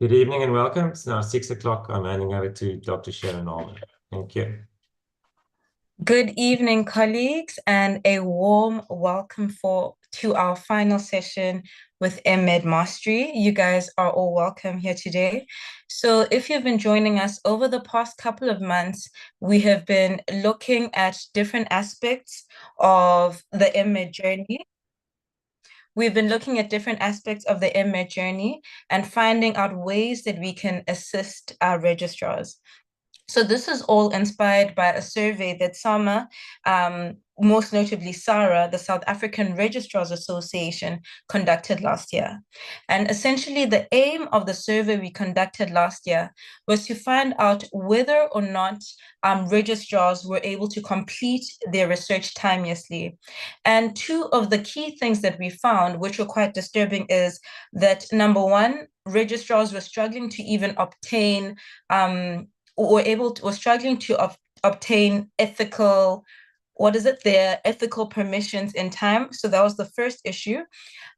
Good evening and welcome. It's now 6 o'clock. I'm handing over to Dr. Sharon Allman. Thank you. Good evening, colleagues, and a warm welcome to our final session with MMED Mastery. You guys are all welcome here today. So if you've been joining us over the past couple of months, we have been looking at different aspects of the MMED journey. We've been looking at different aspects of the MMED journey and finding out ways that we can assist our registrars. So this is all inspired by a survey that SAMA, most notably SARA, the South African Registrars Association, conducted last year. And essentially the aim of the survey we conducted last year was to find out whether or not registrars were able to complete their research timeously. And two of the key things that we found, which were quite disturbing, is that number one, registrars were struggling to even obtain were struggling to obtain their ethical permissions in time. So that was the first issue.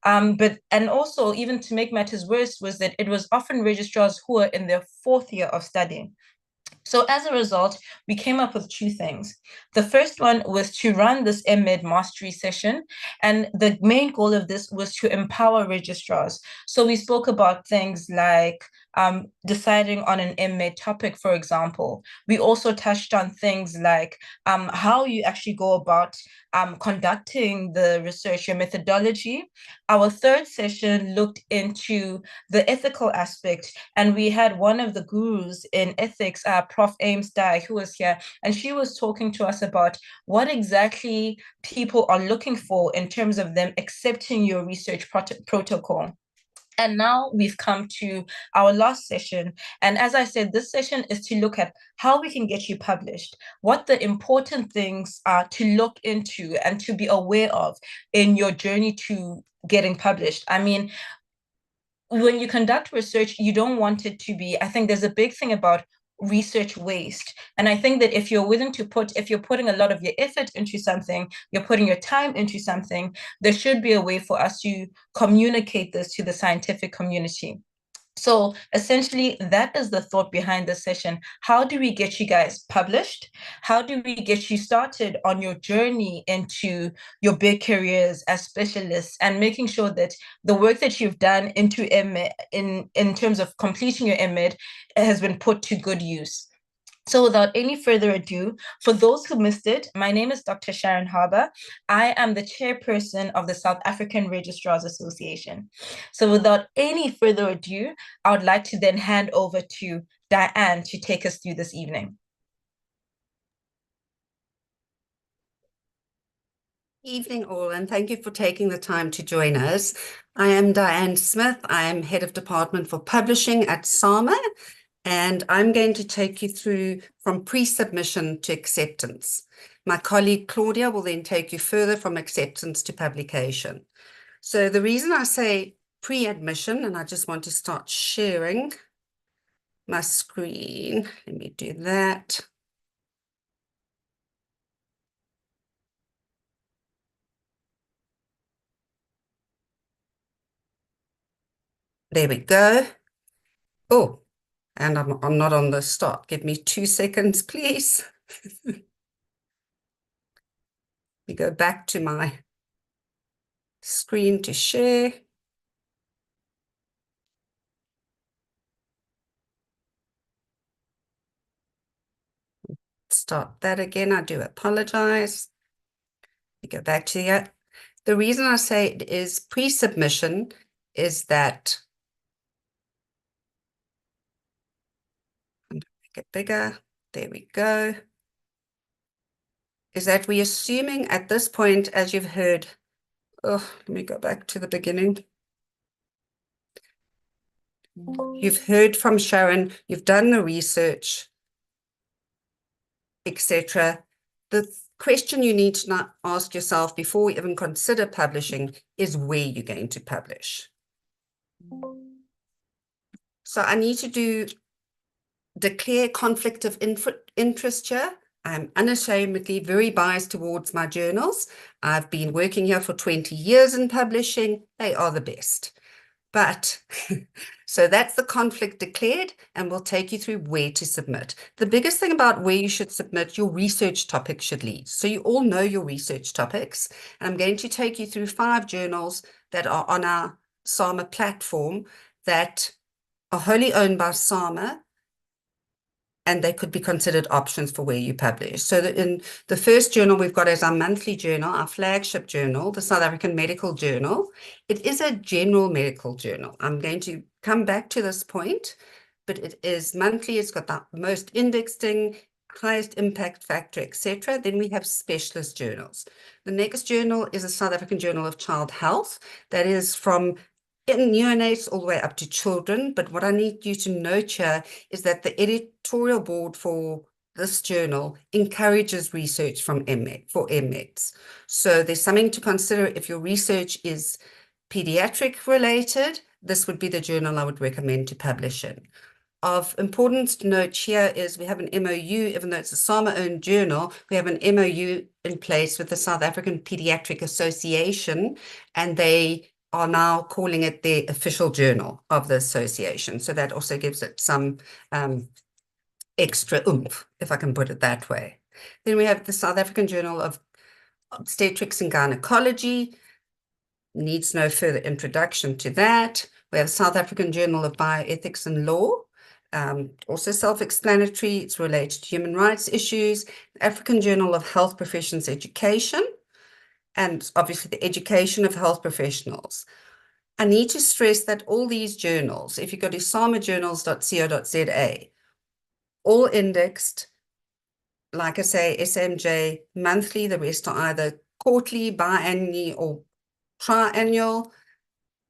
And also, even to make matters worse, was that it was often registrars who were in their fourth year of studying. So as a result, we came up with two things. The first one was to run this MMED mastery session. And the main goal of this was to empower registrars. So we spoke about things like deciding on an MMED topic, for example. We also touched on things like how you actually go about conducting the research, your methodology. Our third session looked into the ethical aspect, and we had one of the gurus in ethics, Prof. Ames Dye, who was here, and she was talking to us about what exactly people are looking for in terms of them accepting your research protocol. And now we've come to our last session. And as I said, this session is to look at how we can get you published, what the important things are to look into and to be aware of in your journey to getting published. I mean, when you conduct research, you don't want it to be, I think there's a big thing about research waste. And I think that if you're putting a lot of your effort into something, you're putting your time into something, there should be a way for us to communicate this to the scientific community. So essentially, that is the thought behind this session. How do we get you guys published? How do we get you started on your journey into your big careers as specialists, and making sure that the work that you've done into MMED, in terms of completing your MMED, has been put to good use? So without any further ado, for those who missed it, my name is Dr. Sharon Harbour. I am the chairperson of the South African Registrars Association. So without any further ado, I would like to then hand over to Diane to take us through this evening. Evening all, and thank you for taking the time to join us. I am Diane Smith. I am Head of Department for Publishing at SAMA. And I'm going to take you through from pre-submission to acceptance. My colleague Claudia will then take you further from acceptance to publication. So the reason I say pre-admission, and I just want to start sharing my screen. Let me do that. There we go. Oh. And I'm not on the start. Give me 2 seconds, please. We go back to my screen to share. Start that again. I do apologize. We go back to the reason I say it is pre-submission is that it bigger. There we go. Is that we're assuming at this point, as you've heard, let me go back to the beginning. You've heard from Sharon, you've done the research, etc. The question you need to not ask yourself before we even consider publishing is where you're going to publish. So I need to declare conflict of interest here. I'm unashamedly very biased towards my journals. I've been working here for 20 years in publishing. They are the best. But so that's the conflict declared, and we'll take you through where to submit. The biggest thing about where you should submit, your research topic should lead. So you all know your research topics. And I'm going to take you through 5 journals that are on our SARA platform that are wholly owned by SARA, and they could be considered options for where you publish. So that in the first journal we've got as our monthly journal, our flagship journal, the South African Medical Journal. It is a general medical journal. I'm going to come back to this point, but it is monthly. It's got the most indexing, highest impact factor, etc. Then we have specialist journals. The next journal is a South African Journal of Child Health. That is from neonates all the way up to children. But what I need you to note here is that the editorial board for this journal encourages research from MMEDs. So there's something to consider. If your research is pediatric related, this would be the journal I would recommend to publish in. Of importance to note here is we have an MOU, even though it's a SARA-owned journal, we have an MOU in place with the South African Pediatric Association, and they are now calling it the official journal of the association. So that also gives it some extra oomph, if I can put it that way. Then we have the South African Journal of Obstetrics and Gynecology. Needs no further introduction to that. We have South African Journal of Bioethics and Law. Also self-explanatory, it's related to human rights issues. African Journal of Health Professions Education, and obviously the education of health professionals. I need to stress that all these journals, if you go to samajournals.co.za, all indexed, like I say, SMJ monthly, the rest are either quarterly, biannually, or triannual,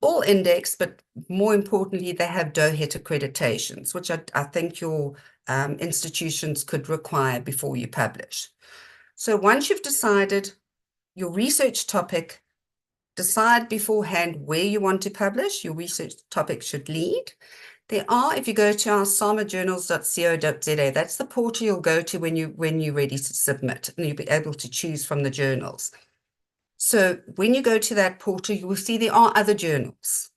all indexed, but more importantly, they have DOHET accreditations, which I think your institutions could require before you publish. So once you've decided your research topic, decide beforehand where you want to publish. Your research topic should lead. There are, if you go to our samajournals.co.za, that's the portal you'll go to when you're ready to submit, and you'll be able to choose from the journals. So when you go to that portal, you will see there are other journals.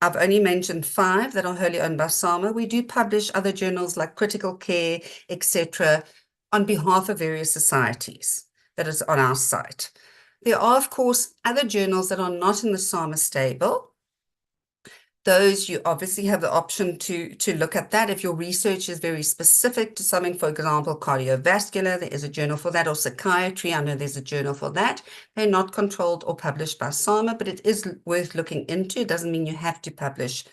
I've only mentioned 5 that are wholly owned by SARA. We do publish other journals like Critical Care, etc., on behalf of various societies that is on our site. There are, of course, other journals that are not in the SARA stable. Those you obviously have the option to look at that. If your research is very specific to something, for example, cardiovascular, there is a journal for that, or psychiatry, I know there's a journal for that. They're not controlled or published by SARA, but it is worth looking into. It doesn't mean you have to publish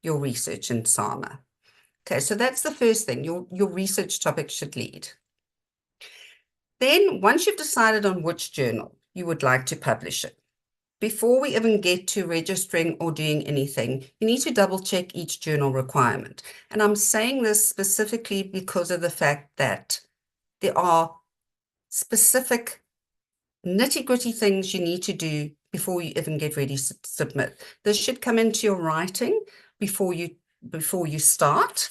your research in SARA. Okay, so that's the first thing. Your research topic should lead. Then, once you've decided on which journal you would like to publish it, before we even get to registering or doing anything, you need to double check each journal requirement. And I'm saying this specifically because of the fact that there are specific nitty-gritty things you need to do before you even get ready to submit. This should come into your writing before you start.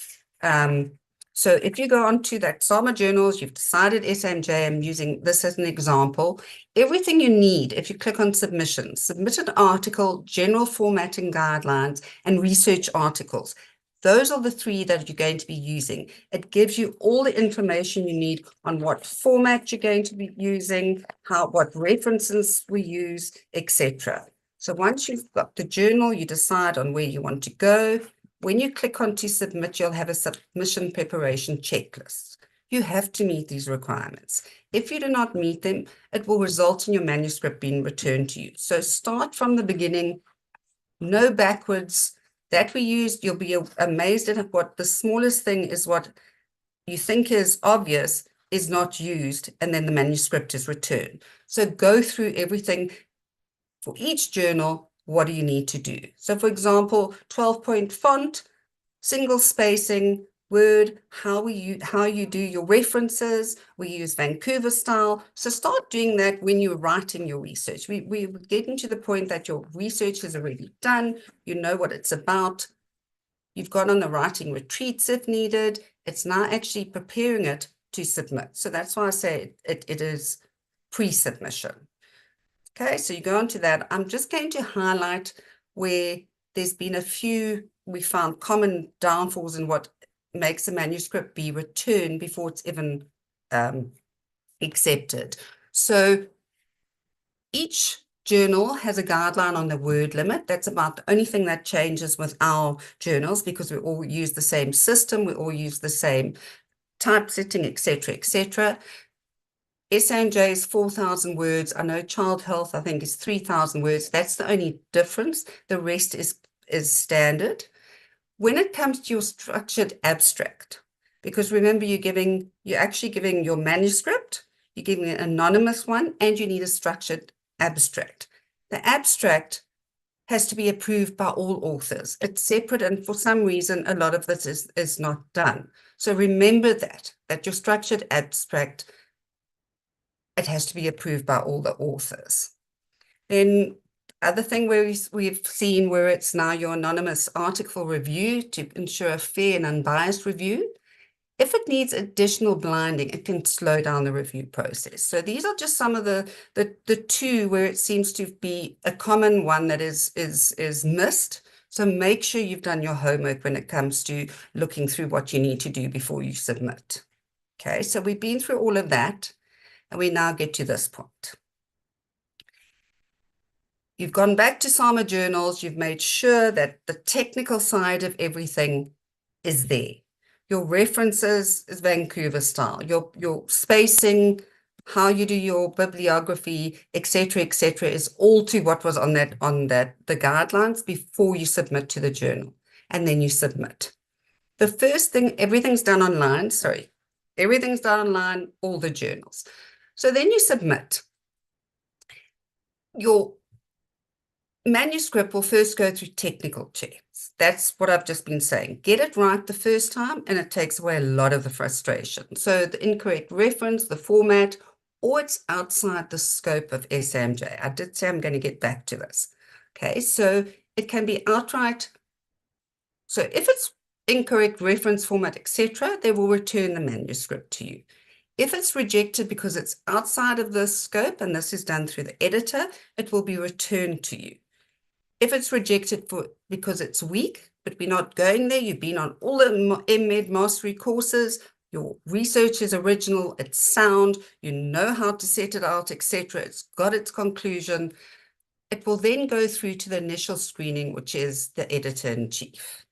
So if you go on to that SARA journals, you've decided SMJ, I'm using this as an example, everything you need, if you click on submissions, submitted article, general formatting guidelines, and research articles. Those are the 3 that you're going to be using. It gives you all the information you need on what format you're going to be using, what references we use, etc. So once you've got the journal, you decide on where you want to go. When you click on to submit, you'll have a submission preparation checklist. You have to meet these requirements. If you do not meet them, it will result in your manuscript being returned to you. So start from the beginning, no backwards. That we used, you'll be amazed at what the smallest thing is, what you think is obvious is not used, and then the manuscript is returned. So go through everything for each journal. What do you need to do? So for example, 12-point font, single spacing, Word, how you do your references. We use Vancouver style. So start doing that when you're writing your research. We're getting to the point that your research is already done. You know what it's about. You've gone on the writing retreats if needed. It's now actually preparing it to submit. So that's why I say it is pre-submission. Okay, so you go on to that. I'm just going to highlight where there's been a few, we found common downfalls in what makes a manuscript be returned before it's even accepted. So each journal has a guideline on the word limit. That's about the only thing that changes with our journals, because we all use the same system, we all use the same typesetting, etc., etc. SAMJ is 4,000 words. I know child health, I think, is 3,000 words. That's the only difference. The rest is standard. When it comes to your structured abstract, because remember, you're actually giving your manuscript, you're giving an anonymous one, and you need a structured abstract. The abstract has to be approved by all authors. It's separate, and for some reason, a lot of this is not done. So remember that your structured abstract, it has to be approved by all the authors. Then other thing where we've seen where it's now your anonymous article review to ensure a fair and unbiased review. If it needs additional blinding, it can slow down the review process. So these are just some of the two where it seems to be a common one that is missed. So make sure you've done your homework when it comes to looking through what you need to do before you submit. Okay, so we've been through all of that, and we now get to this point. You've gone back to SARA journals, you've made sure that the technical side of everything is there. Your references is Vancouver style, your spacing, how you do your bibliography, etc., is all to what was on the guidelines before you submit to the journal, and then you submit. The first thing, everything's done online, all the journals. So then you submit. Your manuscript will first go through technical checks. That's what I've just been saying. Get it right the first time, and it takes away a lot of the frustration. So the incorrect reference, the format, or it's outside the scope of SAMJ. I did say I'm going to get back to this. Okay, so it can be outright. So if it's incorrect reference, format, etc., they will return the manuscript to you. If it's rejected because it's outside of the scope, and this is done through the editor, it will be returned to you. If it's rejected because it's weak, but we're not going there, you've been on all the MMED mastery courses, your research is original, it's sound, you know how to set it out, etc., it's got its conclusion, it will then go through to the initial screening, which is the editor-in-chief.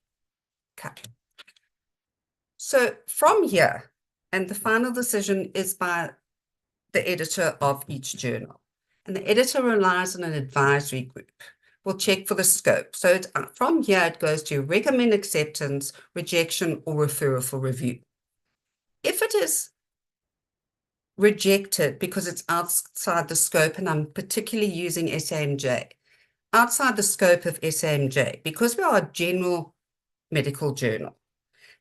Okay. So from here, and the final decision is by the editor of each journal. And the editor relies on an advisory group. We'll check for the scope. So from here, it goes to recommend acceptance, rejection, or referral for review. If it is rejected because it's outside the scope, and I'm particularly using SAMJ, outside the scope of SAMJ, because we are a general medical journal,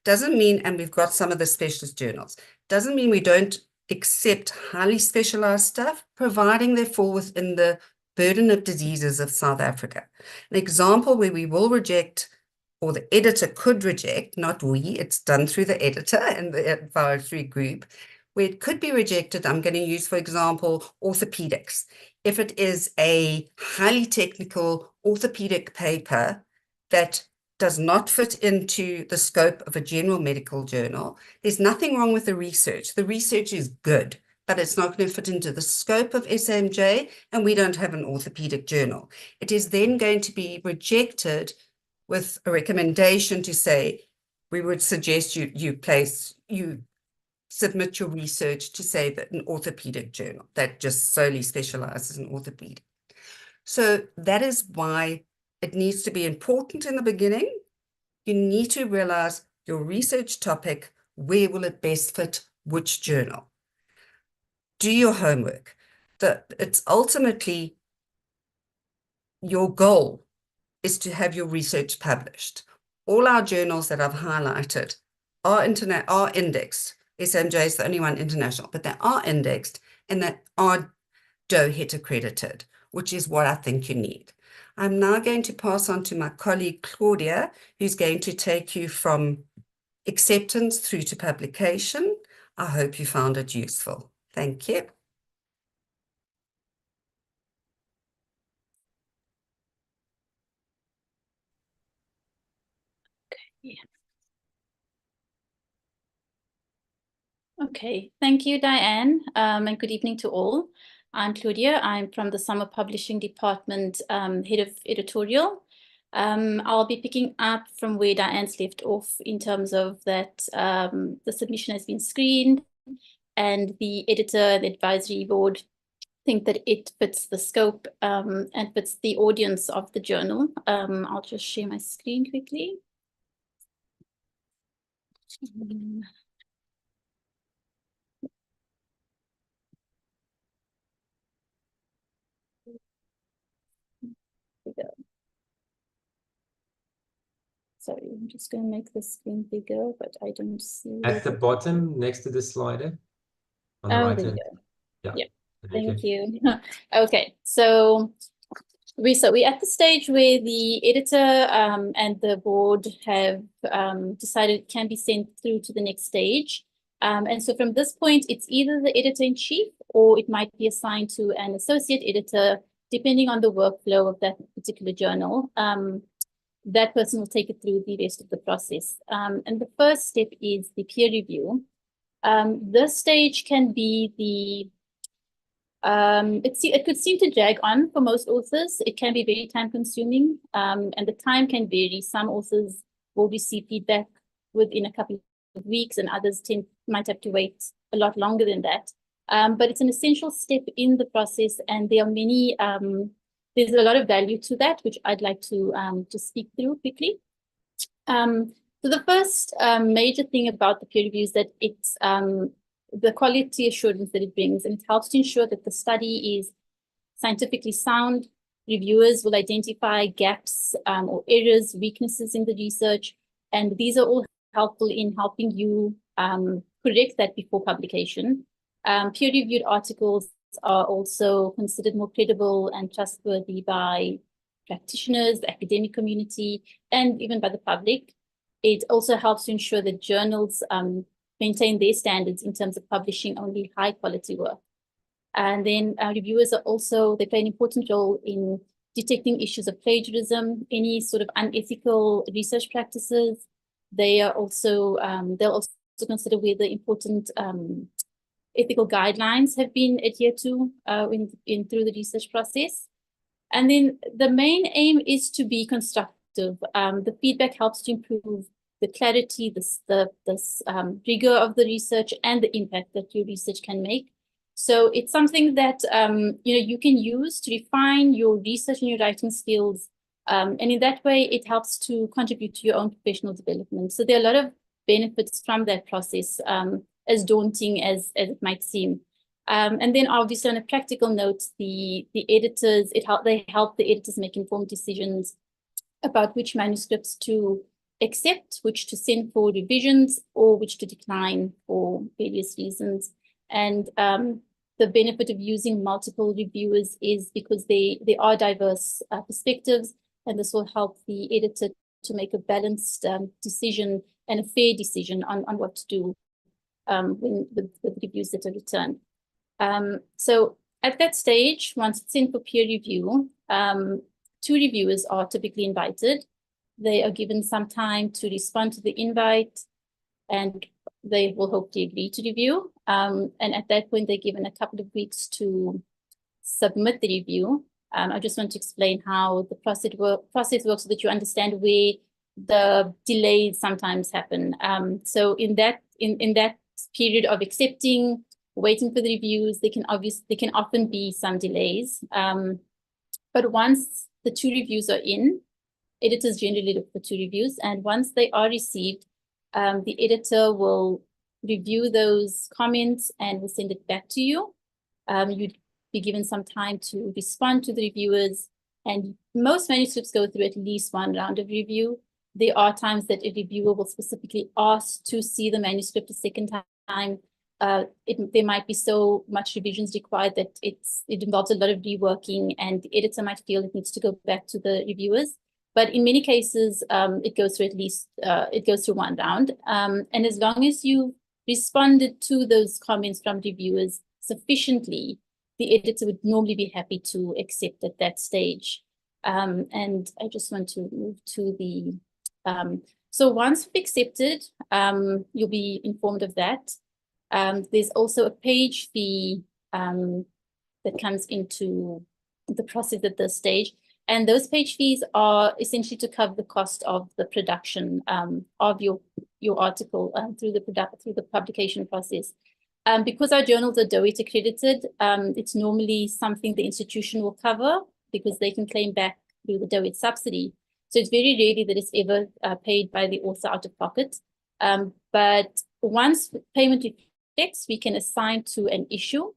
doesn't mean, and we've got some of the specialist journals, doesn't mean we don't accept highly specialized stuff, providing they fall within the burden of diseases of South Africa. An example where we will reject, or the editor could reject, not we, it's done through the editor and the advisory group, where it could be rejected, I'm going to use, for example, orthopedics. If it is a highly technical orthopedic paper that does not fit into the scope of a general medical journal, there's nothing wrong with the research. The research is good, but it's not going to fit into the scope of SAMJ, and we don't have an orthopedic journal. It is then going to be rejected with a recommendation to say, we would suggest you submit your research to say that an orthopedic journal that just solely specializes in orthopedic. So that is why it needs to be important in the beginning. You need to realize your research topic, where will it best fit which journal? Do your homework. It's ultimately your goal is to have your research published. All our journals that I've highlighted are indexed. SAMJ is the only one international, but they are indexed and they are DOHET accredited, which is what I think you need. I'm now going to pass on to my colleague Claudia, who's going to take you from acceptance through to publication. I hope you found it useful. Thank you. Yeah. Okay, thank you, Diane, and good evening to all. I'm Claudia. I'm from the Summer Publishing Department, Head of Editorial. I'll be picking up from where Diane's left off in terms of that the submission has been screened and the editor, the advisory board think that it fits the scope and fits the audience of the journal. I'll just share my screen quickly. Sorry, I'm just going to make the screen bigger, but I don't see. At the bottom, next to the slider. On the Oh, right there hand. you go. Yeah. Yeah. Thank Thank you. Okay, so we're at the stage where the editor and the board have decided it can be sent through to the next stage. And so from this point, it's either the editor-in-chief or it might be assigned to an associate editor, depending on the workflow of that particular journal. That person will take it through the rest of the process. And the first step is the peer review. This stage can be the it could seem to drag on for most authors. It can be very time consuming, and the time can vary. Some authors will receive feedback within a couple of weeks, and others might have to wait a lot longer than that. But it's an essential step in the process, and there are many. There's a lot of value to that, which I'd like to just speak through quickly. So the first major thing about the peer review is that it's the quality assurance that it brings, and it helps to ensure that the study is scientifically sound. Reviewers will identify gaps or errors, weaknesses in the research, and these are all helpful in helping you correct that before publication. Peer-reviewed articles are also considered more credible and trustworthy by practitioners, the academic community, and even by the public. It also helps to ensure that journals maintain their standards in terms of publishing only high quality work. And then reviewers are also, they play an important role in detecting issues of plagiarism, any sort of unethical research practices. They are also, they'll also consider whether important ethical guidelines have been adhered to through the research process. And then the main aim is to be constructive. The feedback helps to improve the clarity, the rigor of the research, and the impact that your research can make. So it's something that you can use to refine your research and your writing skills, and in that way, it helps to contribute to your own professional development. So there are a lot of benefits from that process, as daunting as it might seem. And then obviously on a practical note, the editors, they help the editors make informed decisions about which manuscripts to accept, which to send for revisions, or which to decline for various reasons. And the benefit of using multiple reviewers is because there are diverse perspectives, and this will help the editor to make a balanced decision and a fair decision on what to do with the reviews that are returned. So at that stage, once it's in for peer review, 2 reviewers are typically invited. They are given some time to respond to the invite, and they will hopefully agree to review. And at that point, they're given a couple of weeks to submit the review. I just want to explain how the process works so that you understand where the delays sometimes happen. So in that period of accepting, waiting for the reviews, there can often be some delays. But once the 2 reviews are in, editors generally look for 2 reviews, and once they are received, the editor will review those comments and will send it back to you. You'd be given some time to respond to the reviewers, and most manuscripts go through at least 1 round of review. There are times that a reviewer will specifically ask to see the manuscript a second time. There might be so much revisions required that it involves a lot of reworking, and the editor might feel it needs to go back to the reviewers. But in many cases, it goes through at least, it goes through 1 round. And as long as you responded to those comments from reviewers sufficiently, the editor would normally be happy to accept at that stage. And I just want to move to the So once we've accepted, you'll be informed of that. There's also a page fee that comes into the process at this stage. And those page fees are essentially to cover the cost of the production of your article through the publication process. Because our journals are DOIT accredited, it's normally something the institution will cover because they can claim back through the DOIT subsidy. So it's very rarely that it's ever paid by the author out of pocket. But once payment effects, we can assign to an issue.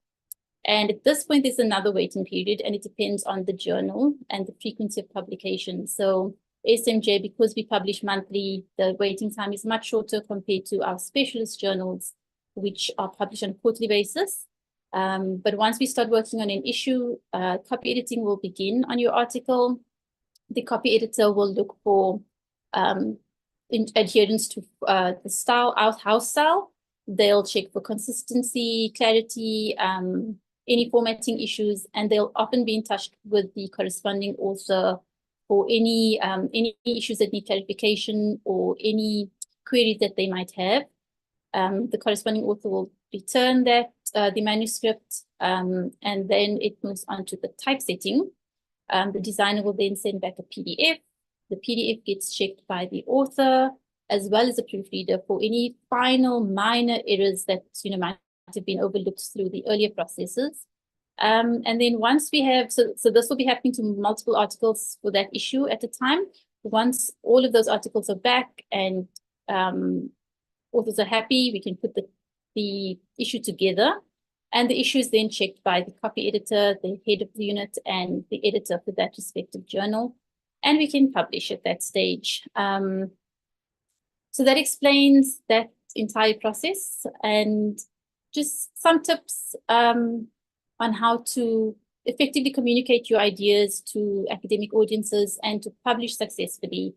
And at this point, there's another waiting period, and it depends on the journal and the frequency of publication. So SMJ, because we publish monthly, the waiting time is much shorter compared to our specialist journals, which are published on a quarterly basis. But once we start working on an issue, copy editing will begin on your article. The copy editor will look for adherence to the style, our house style. They'll check for consistency, clarity, any formatting issues, and they'll often be in touch with the corresponding author for any issues that need clarification or any queries that they might have. The corresponding author will return that the manuscript, and then it moves on to the typesetting. The designer will then send back a PDF. The PDF gets checked by the author as well as a proofreader for any final minor errors that might have been overlooked through the earlier processes. And then once we have, so this will be happening to multiple articles for that issue at a time. Once all of those articles are back and authors are happy, we can put the issue together. And the issue is then checked by the copy editor, the head of the unit, and the editor for that respective journal. And we can publish at that stage. So that explains that entire process, and just some tips on how to effectively communicate your ideas to academic audiences and to publish successfully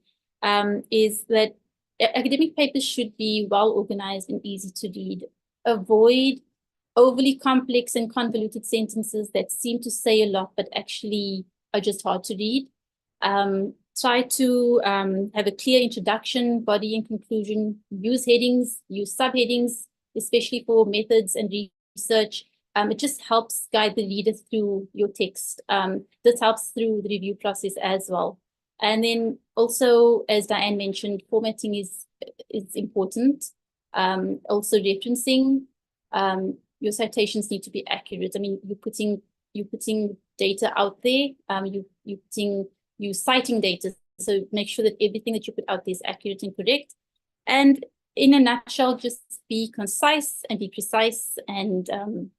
is that academic papers should be well organized and easy to read. Avoid overly complex and convoluted sentences that seem to say a lot but actually are just hard to read. Try to have a clear introduction, body and conclusion, use headings, use subheadings, especially for methods and research. It just helps guide the reader through your text. This helps through the review process as well. And then also, as Diane mentioned, formatting is important. Also referencing, your citations need to be accurate. I mean, you're putting data out there, you're citing data. So make sure that everything that you put out there is accurate and correct. And in a nutshell, just be concise and be precise. And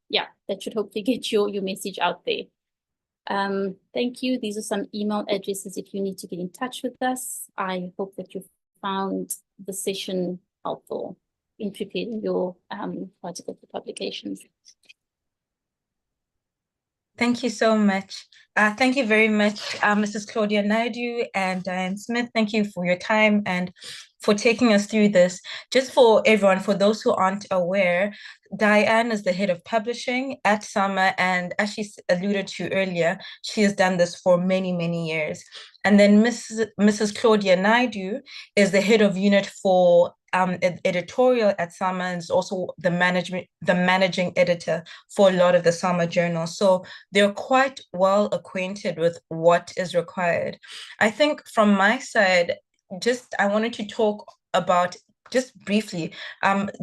yeah, that should hopefully get your message out there. Thank you. These are some email addresses if you need to get in touch with us. I hope that you found the session helpful in preparing your article for publications. Thank you so much. Thank you very much, Mrs. Claudia Naidu and Diane Smith. Thank you for your time and for taking us through this. Just for everyone, for those who aren't aware, Diane is the head of publishing at SARA, and as she alluded to earlier, she has done this for many, many years. And then Mrs. Claudia Naidu is the head of unit for editorial at SARA, and is also the managing editor for a lot of the SARA journals. So they're quite well acquainted with what is required. I think from my side, I wanted to talk about just briefly,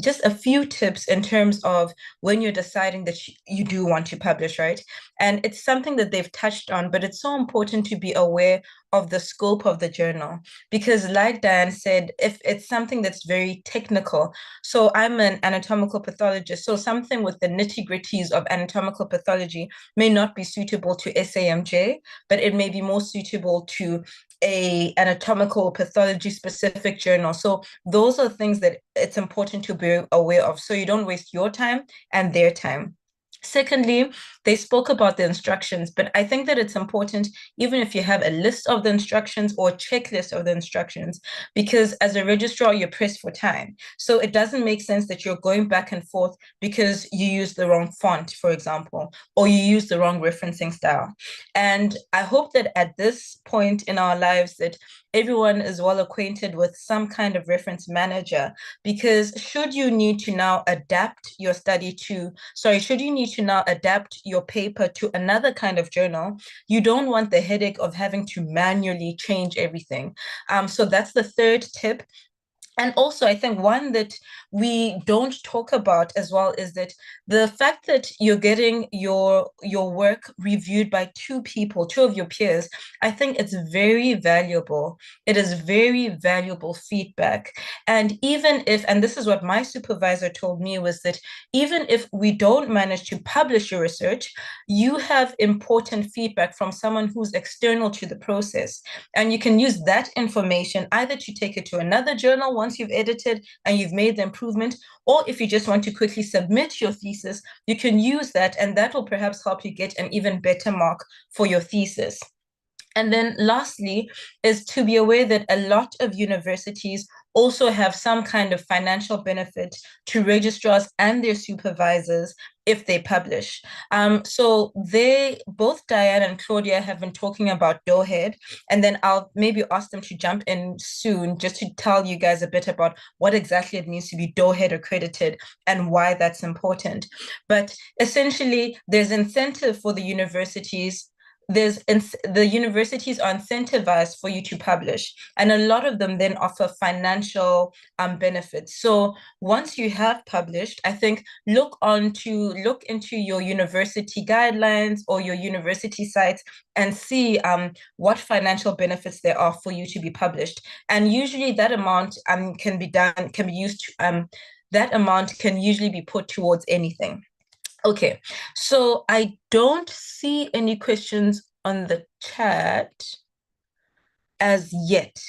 just a few tips in terms of when you're deciding that you do want to publish, right? And it's something that they've touched on, but it's so important to be aware of the scope of the journal, because like Diane said, if it's something that's very technical, so I'm an anatomical pathologist, so something with the nitty-gritties of anatomical pathology may not be suitable to SAMJ, but it may be more suitable to a anatomical pathology specific journal. So those are things that it's important to be aware of, so you don't waste your time and their time. Secondly, they spoke about the instructions, but I think that it's important, even if you have a list of the instructions or checklist of the instructions, because as a registrar, you're pressed for time. So it doesn't make sense that you're going back and forth because you use the wrong font, for example, or you use the wrong referencing style. And I hope that at this point in our lives that everyone is well acquainted with some kind of reference manager, because should you need to now adapt your paper to another kind of journal, you don't want the headache of having to manually change everything. So that's the third tip. And also, I think one that we don't talk about as well is that the fact that you're getting your work reviewed by two of your peers, I think it's very valuable. It is very valuable feedback. And even if, and this is what my supervisor told me, was that even if we don't manage to publish your research, you have important feedback from someone who's external to the process. And you can use that information either to take it to another journal once you've edited and you've made the improvement, or if you just want to quickly submit your thesis, you can use that, and that will perhaps help you get an even better mark for your thesis. And then lastly is to be aware that a lot of universities also have some kind of financial benefit to registrars and their supervisors if they publish. So both Diane and Claudia have been talking about Doughhead, and then I'll maybe ask them to jump in soon just to tell you guys a bit about what exactly it means to be Doughhead accredited and why that's important. But essentially, there's incentive for the universities. The universities are incentivized for you to publish, and a lot of them then offer financial benefits. So once you have published, I think look into your university guidelines or your university sites and see what financial benefits there are for you to be published. And usually that amount that amount can usually be put towards anything. Okay, so I don't see any questions on the chat as yet.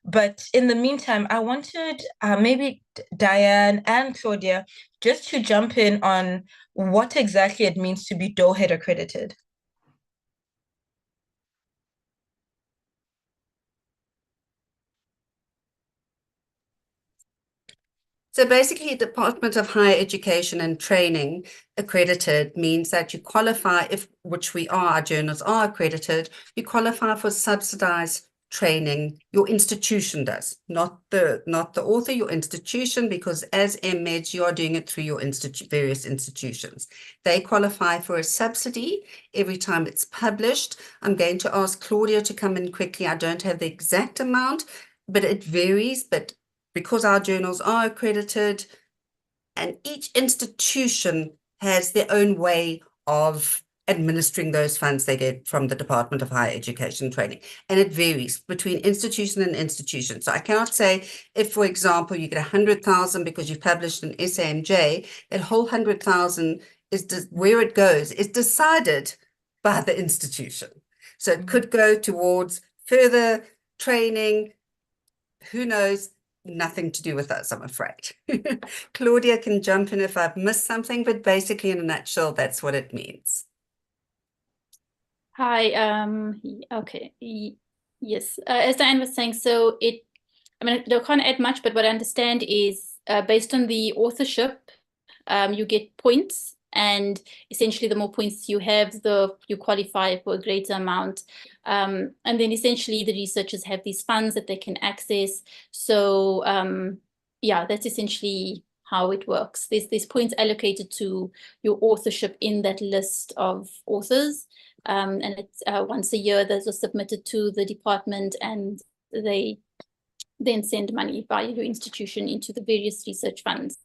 But in the meantime, I wanted maybe Diane and Claudia just to jump in on what exactly it means to be Doughhead accredited. So basically, Department of Higher Education and Training accredited means that you qualify, which we are, our journals are accredited, you qualify for subsidized training. Your institution does, not the author, your institution, because as MMEDs, you are doing it through your various institutions. They qualify for a subsidy every time it's published. I'm going to ask Claudia to come in quickly. I don't have the exact amount, but it varies. But because our journals are accredited, and each institution has their own way of administering those funds they get from the Department of Higher Education and Training. And it varies between institution and institution. So I cannot say if, for example, you get 100,000 because you've published an SAMJ, that whole 100,000 is where it goes is decided by the institution. So it could go towards further training. Who knows? Nothing to do with us, I'm afraid. Claudia can jump in if I've missed something, but basically in a nutshell, that's what it means. Hi, okay, yes, as Diane was saying, so I can't add much, but what I understand is based on the authorship, you get points, and essentially the more points you have, you qualify for a greater amount. And then essentially the researchers have these funds that they can access. So yeah, that's essentially how it works. There's points allocated to your authorship in that list of authors. And it's once a year, those are submitted to the department, and they then send money via your institution into the various research funds.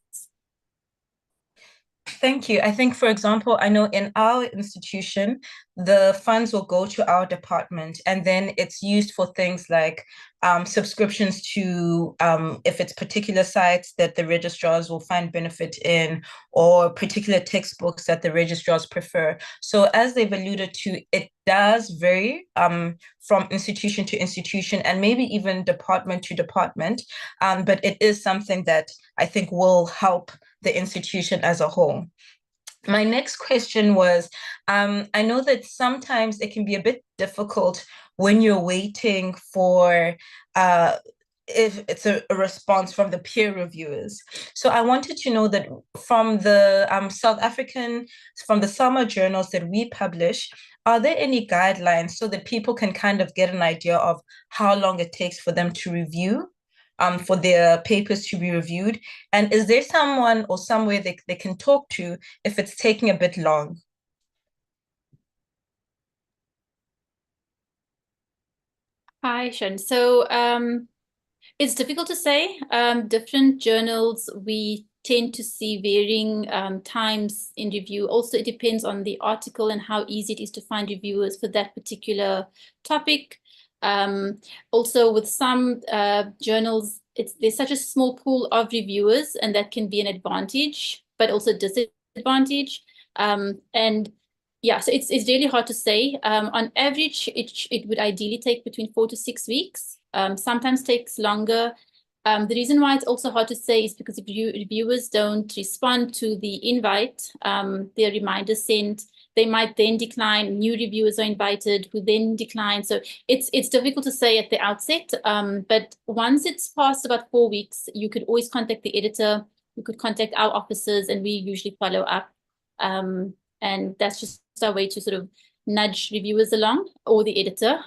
Thank you. I think, for example, I know in our institution, the funds will go to our department, and then it's used for things like subscriptions to, if it's particular sites that the registrars will find benefit in, or particular textbooks that the registrars prefer. So as they've alluded to, it does vary from institution to institution and maybe even department to department, but it is something that I think will help the institution as a whole. My next question was, I know that sometimes it can be a bit difficult when you're waiting for if it's a response from the peer reviewers. So I wanted to know that from the South African, from the SARA journals that we publish, are there any guidelines so that people can kind of get an idea of how long it takes for them to review, for their papers to be reviewed? And is there someone or somewhere they can talk to if it's taking a bit long? Hi, Sean. So it's difficult to say. Different journals, we tend to see varying times in review. Also, it depends on the article and how easy it is to find reviewers for that particular topic. Also, with some journals, there's such a small pool of reviewers, and that can be an advantage, but also disadvantage. And yeah, so it's really hard to say. On average, it would ideally take between 4 to 6 weeks. Sometimes takes longer. The reason why it's also hard to say is because if reviewers don't respond to the invite, their reminder sent, they might then decline. New reviewers are invited who then decline. So it's difficult to say at the outset. But once it's past about 4 weeks, you could always contact the editor. You could contact our officers, and we usually follow up. And that's just our way to sort of nudge reviewers along, or the editor.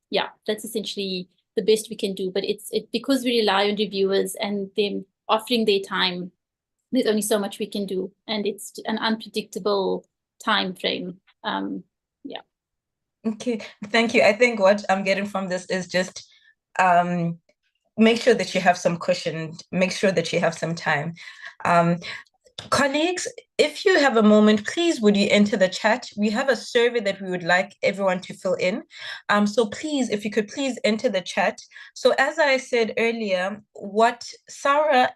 Yeah, that's essentially the best we can do. But it's because we rely on reviewers and them offering their time, there's only so much we can do, and it's an unpredictable time frame. Yeah. Okay, thank you. I think what I'm getting from this is just make sure that you have some cushion, make sure that you have some time. Colleagues, if you have a moment, please would you enter the chat? We have a survey that we would like everyone to fill in. So please, if you could please enter the chat. So as I said earlier, what SARA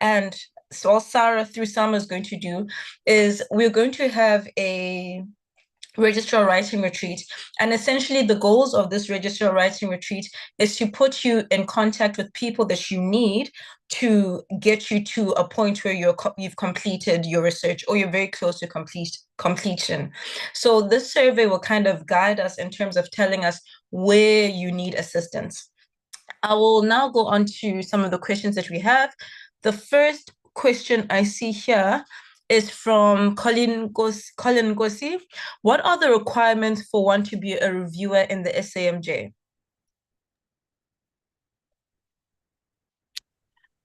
through SAMA is going to do is we're going to have a registrar writing retreat. And essentially the goals of this registrar writing retreat is to put you in contact with people that you need to get you to a point where you've completed your research, or you're very close to completion. So this survey will kind of guide us in terms of telling us where you need assistance. I will now go on to some of the questions that we have. The first question I see here is from Colin Gossi. What are the requirements for one to be a reviewer in the SAMJ?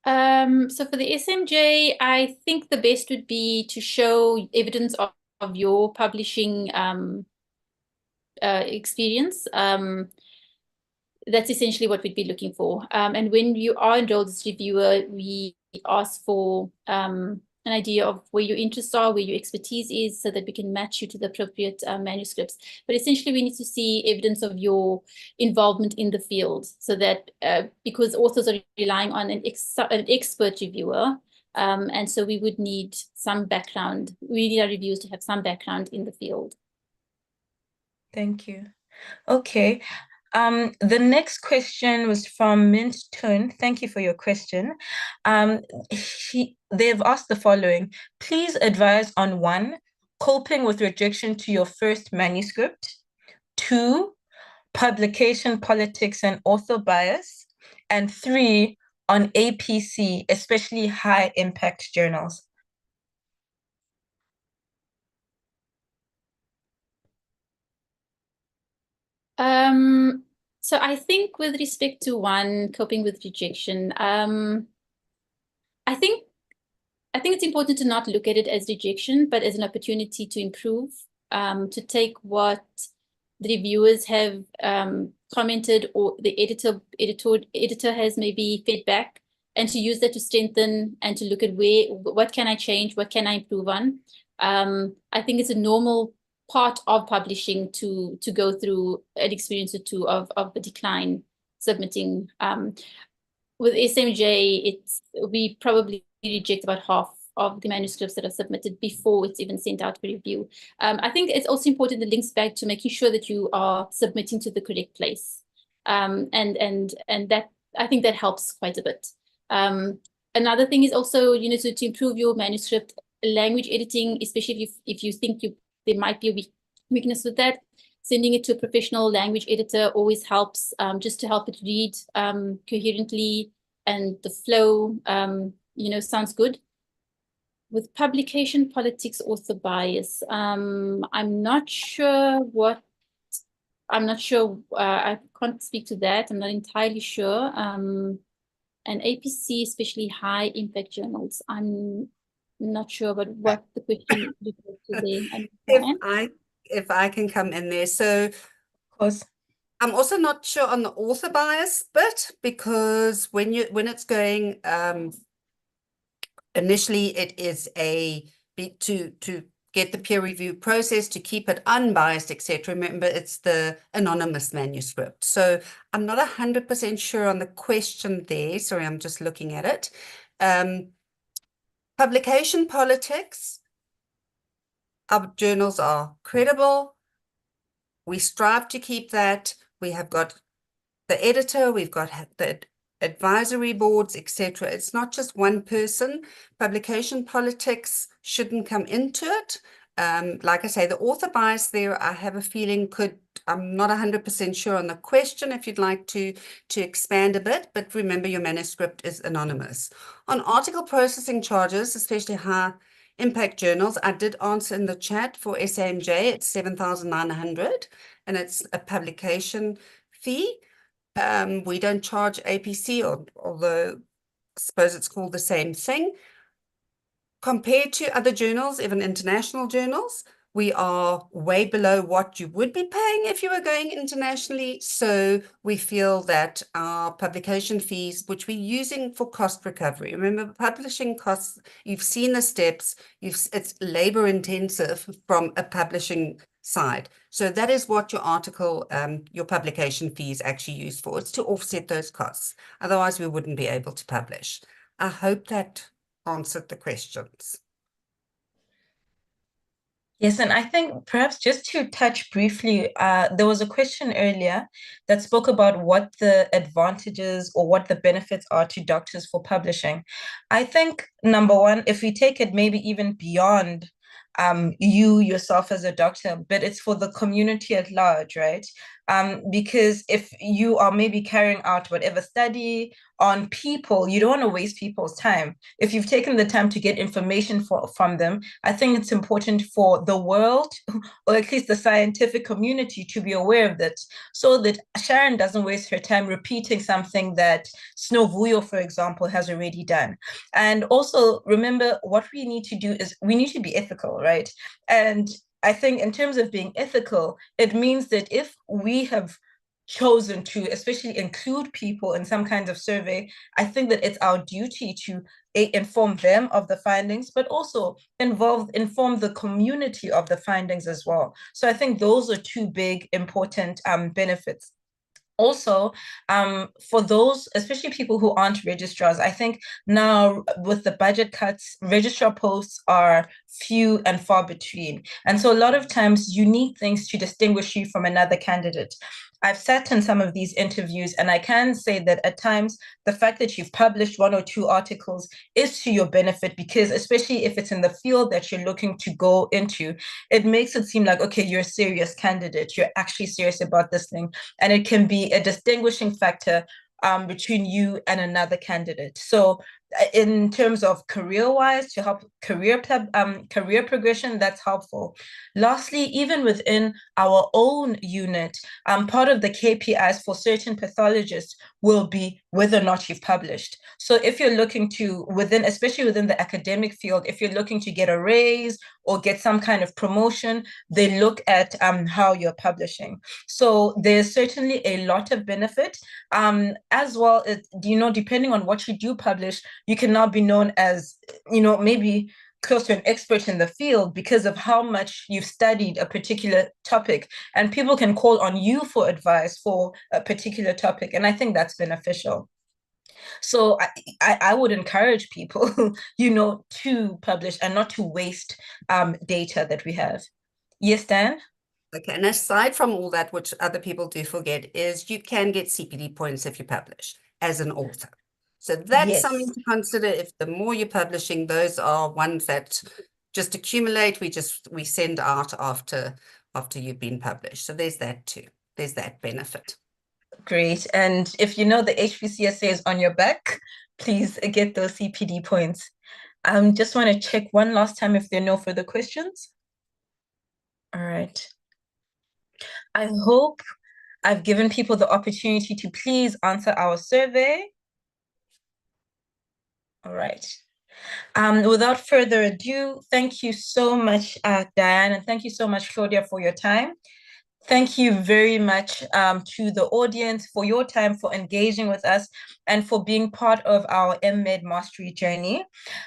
So for the SMJ, I think the best would be to show evidence of your publishing experience. That's essentially what we'd be looking for. And when you are enrolled as a reviewer, we ask for an idea of where your interests are, where your expertise is, so that we can match you to the appropriate manuscripts. But essentially, we need to see evidence of your involvement in the field, so that because authors are relying on an expert reviewer, and so we would need some background. We need our reviewers to have some background in the field. Thank you. Okay. The next question was from Mint Tun. Thank you for your question. They've asked the following: please advise on 1, coping with rejection to your first manuscript; 2, publication politics and author bias; and 3, on APC, especially high impact journals. So I think with respect to 1, coping with rejection, I think it's important to not look at it as rejection, but as an opportunity to improve, to take what the reviewers have commented, or the editor has maybe feedback, and to use that to strengthen and to look at what can I change, what can I improve on. I think it's a normal part of publishing to go through an experience or two of the decline submitting. With SMJ, we probably reject about half of the manuscripts that are submitted before it's even sent out for review. I think it's also important, it links back to making sure that you are submitting to the correct place. And that, I think that helps quite a bit. Another thing is also, to improve your manuscript, language editing, especially if you think there might be a weakness with that, sending it to a professional language editor always helps, just to help it read coherently, and the flow, sounds good. With publication politics, author bias, I'm not sure what I'm not sure. I can't speak to that. I'm not entirely sure. And APC, especially high impact journals, I'm not sure about what the question refers to there. If I can come in there. So Of course. I'm also not sure on the author bias bit, because when it's going, initially it is to get the peer review process, to keep it unbiased, etc. Remember, it's the anonymous manuscript. So I'm not 100% sure on the question there. Sorry, I'm just looking at it. Publication politics. Our journals are credible. We strive to keep that. We have got the editor, we've got the advisory boards, etc. It's not just one person. Publication politics shouldn't come into it. Like I say, the author bias there, I have a feeling I'm not 100% sure on the question, if you'd like to expand a bit, but remember your manuscript is anonymous. On article processing charges, especially high impact journals, I did answer in the chat for SAMJ, it's 7,900, and it's a publication fee. We don't charge APC, although I suppose it's called the same thing. Compared to other journals, even international journals, we are way below what you would be paying if you were going internationally. So we feel that our publication fees, which we're using for cost recovery, remember publishing costs, you've seen the steps, it's labor intensive from a publishing side. So that is what your article, your publication fee is actually used for. It's to offset those costs. Otherwise, we wouldn't be able to publish. I hope that answered the questions. Yes, and I think perhaps just to touch briefly, there was a question earlier that spoke about what the advantages or what the benefits are to doctors for publishing. I think, number one, if we take it maybe even beyond you yourself as a doctor, but it's for the community at large, right? Because if you are maybe carrying out whatever study on people, you don't want to waste people's time. If you've taken the time to get information from them, I think it's important for the world, or at least the scientific community, to be aware of that, so that Sharon doesn't waste her time repeating something that Snovuyo, for example, has already done. And also remember, what we need to do is we need to be ethical, right? And I think in terms of being ethical, it means that if we have chosen to especially include people in some kinds of survey, I think that it's our duty to inform them of the findings, but also inform the community of the findings as well. So I think those are two big important benefits. Also, for those, especially people who aren't registrars, I think now with the budget cuts, registrar posts are few and far between. And so a lot of times you need things to distinguish you from another candidate. I've sat in some of these interviews, and I can say that at times the fact that you've published one or two articles is to your benefit, because especially if it's in the field that you're looking to go into, it makes it seem like, okay, you're a serious candidate, you're actually serious about this thing, and it can be a distinguishing factor between you and another candidate. So in terms of career-wise, to help career progression, that's helpful. Lastly, even within our own unit, part of the KPIs for certain pathologists will be whether or not you've published. So if you're looking to, especially within the academic field, if you're looking to get a raise or get some kind of promotion, they look at how you're publishing. So there's certainly a lot of benefit, as well as, depending on what you do publish, you can now be known as, maybe close to an expert in the field because of how much you've studied a particular topic, and people can call on you for advice for a particular topic. And I think that's beneficial. So I would encourage people, to publish and not to waste data that we have. Yes, Dan? Okay, and aside from all that, which other people do forget, is you can get CPD points if you publish as an author. So that's something to consider. If the more you're publishing, those are ones that just accumulate. We send out after you've been published. So there's that too. There's that benefit. Great. And if you know the HPCSA is on your back, please get those CPD points. Just want to check one last time if there are no further questions. All right. I hope I've given people the opportunity to please answer our survey. All right. Without further ado, thank you so much, Diane, and thank you so much, Claudia, for your time. Thank you very much to the audience for your time, for engaging with us, and for being part of our MMED mastery journey.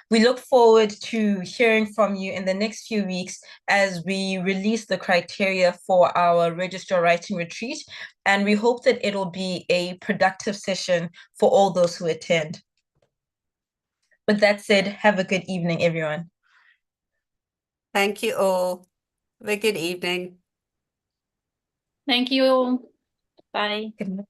We look forward to hearing from you in the next few weeks as we release the criteria for our registrar writing retreat, and we hope that it'll be a productive session for all those who attend. With that said, have a good evening, everyone. Thank you all. Have a good evening. Thank you all. Bye. Good night.